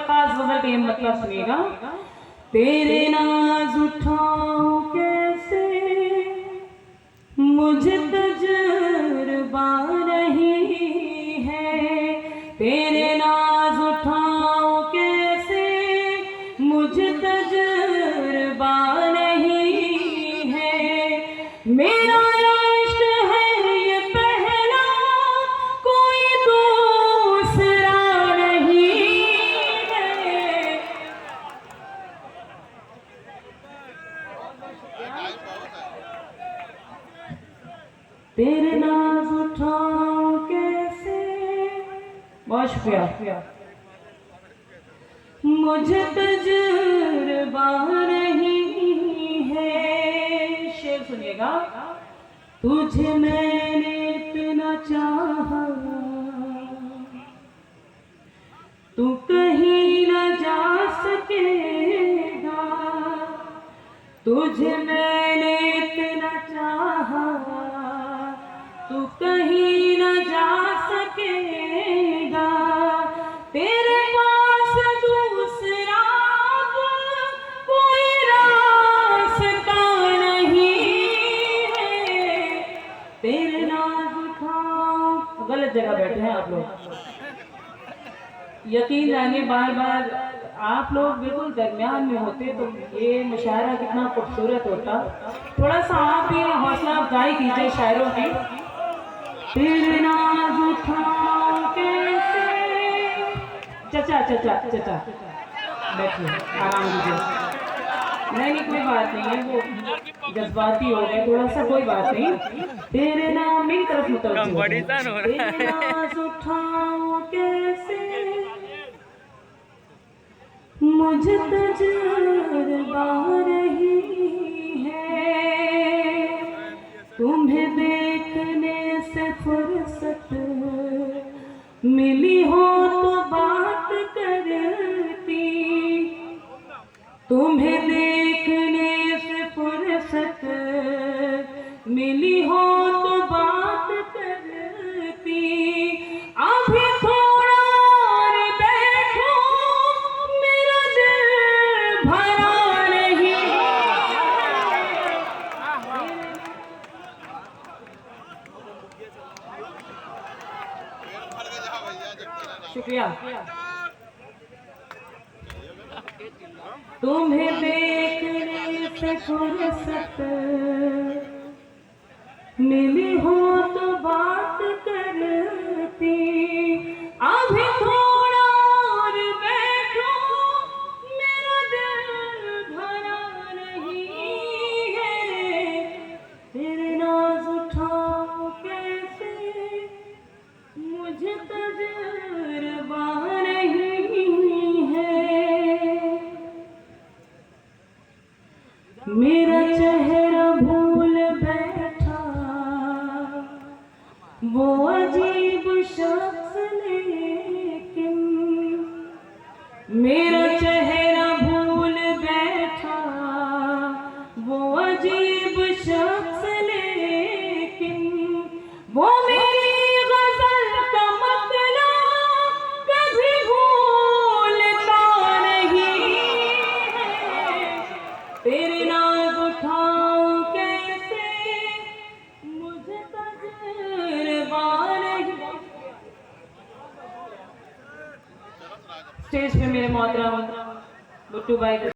खास गजल का ये मतलब सुनिएगा। तेरे नाज उठाऊं कैसे मुझे तजुर्बा नहीं है, तेरे नाज उठाऊं कैसे मुझे तजुर्बा नहीं है। मेरा इश्क है ये पहला, कोई दूसरा नहीं है। तेरे नाज उठाऊं कैसे, बहुत शुक्रिया। मुझे तजुर्बा नहीं है। शेर सुनिएगा। तुझे मैंने इतना चाहा तू कहीं न जा सकेगा, तुझे मैंने इतना चाहा तू कहीं न जा सकेगा। तेरे पास दूसरा कोई रास्ता नहीं है। तेरे नाज उठाऊं, गलत जगह बैठे हैं आप लोग, यकीन जानिए बार बार आप लोग बिल्कुल दरमियान में होते तो ये मुशायरा कितना खूबसूरत होता। थोड़ा सा आप भी हौसला अफजाई कीजिए शायरों की। तेरे नाज उठाऊं कैसे, चचा चचा चचा बैठिए, आराम कीजिए। नहीं कोई बात नहीं है, वो जज्बाती हो गए थोड़ा सा, कोई बात नहीं। तेरे नाम मेरी तरफ मुतवज्जो, तेरे नाज उठाऊं कैसे मुझे तजुर्बा नहीं है। तुम्हें देखने से फुर्सत मिली हो तो बात करती, तुम्हें देखने से फुर्सत मिली हो तो बात करती। अभी थोड़ा और बैठो, मेरा दिल भरा नहीं। शुक्रिया। तुम्हें देखने से फुर्सत मिली हो तो बात करती। अभी थोड़ा और बैठो, मेरा दिल भरा नहीं है। तेरे नाज उठाऊं कैसे मुझे तजुर्बा नहीं है। मेरा चेहरा भूल बैठा वो अजीब शख्स, लेकिन मेरा चेहरा भूल बैठा वो अजीब शख्स, लेकिन वो मेरी गजल का मतलब कभी भूलता नहीं है। तेरे नाज उठाऊं कैसे मुझे तजुर्बा नहीं। स्टेज पे मेरे मोहतरम बुट्टू भाई